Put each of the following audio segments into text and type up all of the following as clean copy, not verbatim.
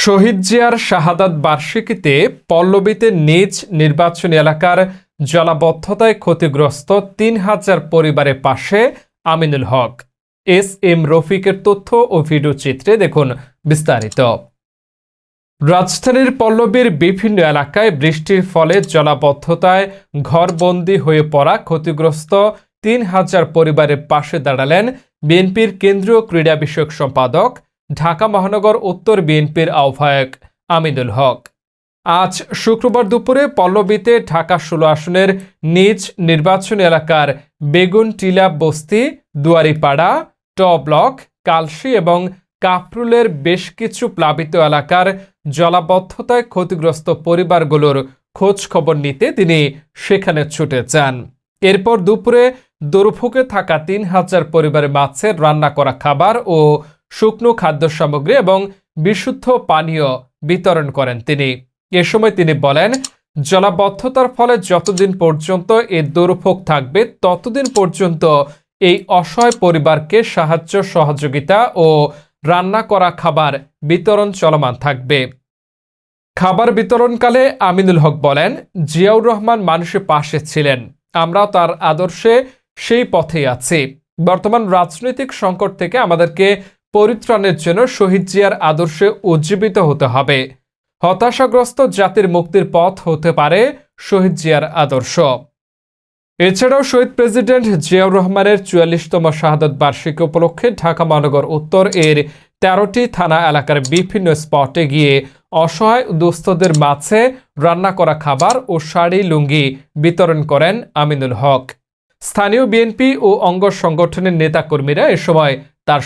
শহীদ জিয়ার শাহাদাত বার্ষিকীতে পল্লবীতে নিজ নির্বাচনী এলাকার জলাবদ্ধতায় ক্ষতিগ্রস্ত ৩,০০০ পরিবারের পাশে আমিনুল হক। এস এম রফিকের তথ্য ও ভিডিও চিত্রে দেখুন বিস্তারিত। রাজধানীর পল্লবীর বিভিন্ন এলাকায় বৃষ্টির ফলে জলাবদ্ধতায় ঘরবন্দি হয়ে পড়া ক্ষতিগ্রস্ত ৩,০০০ পরিবারের পাশে দাঁড়ালেন বিএনপির কেন্দ্রীয় ক্রীড়া বিষয়ক সম্পাদক, ঢাকা মহানগর উত্তর বিএনপির আহ্বায়ক আমিনুল হক। আজ শুক্রবার দুপুরে পল্লবীতে ঢাকা ১৬ আসনের নিজ নির্বাচনী এলাকার বেগুনটিলা বস্তি, দুয়ারিপাড়া, ট ব্লক, কালশী এবং কাফরুলের বেশ কিছু প্লাবিত এলাকার জলাবদ্ধতায় ক্ষতিগ্রস্ত পরিবারগুলোর খোঁজ খবর নিতে তিনি সেখানে ছুটে যান। এরপর দুপুরে দুর্ভোগে থাকা ৩,০০০ পরিবারের মাঝে রান্না করা খাবার ও শুকনো খাদ্য সামগ্রী এবং বিশুদ্ধ পানীয় বিতরণ করেন তিনি। এ সময় তিনি বলেন, জলাবদ্ধতার ফলে যতদিন পর্যন্ত এই দুর্ভোগ থাকবে ততদিন পর্যন্ত এই অসহায় পরিবারকে সাহায্য সহযোগিতা ও রান্না করা খাবার বিতরণ চলমান থাকবে। খাবার বিতরণকালে আমিনুল হক বলেন, জিয়াউর রহমান মানুষের পাশে ছিলেন, আমরা তার আদর্শে সেই পথেই আছি। বর্তমান রাজনৈতিক সংকট থেকে আমাদেরকে পরিত্রাণের জন্য শহীদ জিয়ার আদর্শে উজ্জীবিত হতে হবে। হতাশাগ্রস্ত জাতির মুক্তির পথ হতে পারে শহীদ জিয়ার আদর্শ। এছাড়াও শহীদ প্রেসিডেন্ট জিয়াউর রহমানের ৪৪তম শাহাদাত বার্ষিকী উপলক্ষে ঢাকা মহানগর উত্তর এর ১৩টি থানা এলাকার বিভিন্ন স্পটে গিয়ে অসহায় দুস্থদের মাঝে রান্না করা খাবার ও শাড়ি লুঙ্গি বিতরণ করেন আমিনুল হক। স্থানীয় বিএনপি ও অঙ্গ সংগঠনের নেতাকর্মীরা এ সময় তার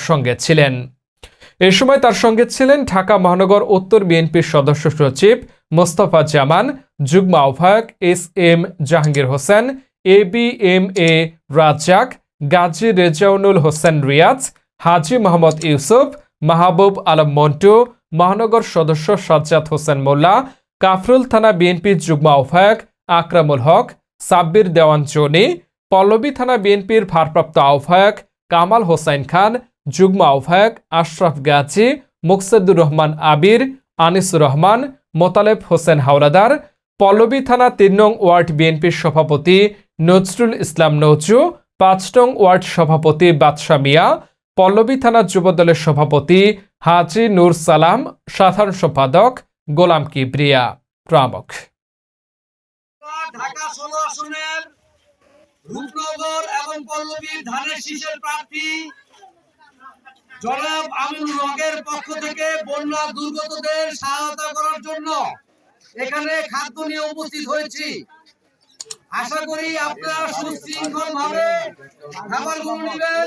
সঙ্গে ছিলেন ঢাকা মহানগর উত্তর বিএনপির সদস্য সচিব মোস্তফা জামান, যুগ্ম আহ্বায়ক S M Jahangir Hossain, ABM-A Razzak, Gazi Rezaunul Hossain Riaz, Haji Mohammad Yusuf, Mahbub Alam Montu, মহানগর সদস্য সাজ্জাদ হোসেন মোল্লা, কাফরুল থানা বিএনপির যুগ্ম আহ্বায়ক আকরামুল হক, সাব্বির দেওয়ান জনি, পল্লবী থানা বিএনপির ভারপ্রাপ্ত আহ্বায়ক কামাল হোসাইন খান, যুগ্ম আহ্বায়ক আশরাফ গাজী, মুকসেদুর রহমান আবির, আনিসুর রহমান, মোতালেব হোসেন হাওলাদার, পল্লবী থানা ৩ নং ওয়ার্ড বিএনপির সভাপতি নজরুল ইসলাম নজু, ৫ নং ওয়ার্ড সভাপতি বাদশা মিয়া, পল্লবী থানা যুবদলের সভাপতি হাজী নূর সালাম, সাধারণ সম্পাদক গোলাম কিবরিয়া প্রমুখ। ঢাকা ১৬ আসনের রূপনগর এবং পল্লবীর ধানের শীষের প্রার্থী জনাব আমিনুল হকের পক্ষ থেকে বন্যা দুর্গতদের সহায়তা করার জন্য এখানে খাদ্য নিয়ে উপস্থিত হয়েছি। আশা করি আপনারা সুশৃঙ্খল ভাবে খাবারগুলো নেবেন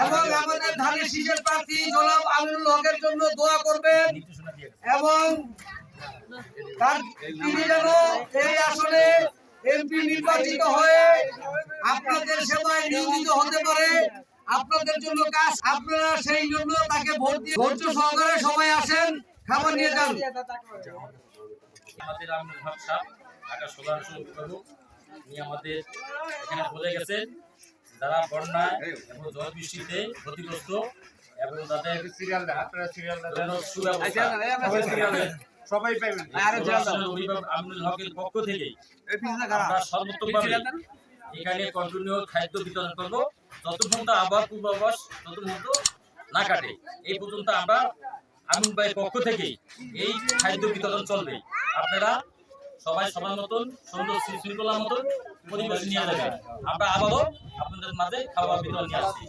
এবং আমাদের ধানের শীষের প্রার্থী জনাব আমিনুল হকের জন্য দোয়া করবেন এবং তিনি যেন এই আসনে এমপি নির্বাচিত হয়ে আপনাদের সেবায় নিয়োজিত হতে পারে। আপনাদের জন্য কাজ, আপনারা সেই জন্য তাকে ভোট দিয়ে ধৈর্য সহকারে সবাই আসেন, খাবার নিয়ে যান। আমাদের আমিনুল হক সাহেব ঢাকা ১৬ আসন প্রমুখ, উনি আমাদের এখানে বলে গেছেন যারা বন্যায় এবং ঝড় বৃষ্টিতে ক্ষতিগ্রস্ত এবং তাদের সবাই পাবেন। আমিনুল হকের পক্ষ থেকে আমরা সর্বোত্তমভাবে এখানে কন্টিনিউ খাদ্য বিতরণ করবো যতক্ষণ আবহাওয়া পূর্বাভাস ততক্ষণ না কাটে। এই পর্যন্ত আমরা আমিন ভাইয়ের পক্ষ থেকে এই খাদ্য বিতরণ চলবে। আপনারা সবাই সবার মতন সুন্দর শৃঙ্খলার মতন পরিবেশ নিয়ে যাবেন। আমরা আবারও আপনাদের মাঝে খাবার বিতরণ নিয়ে আসছি।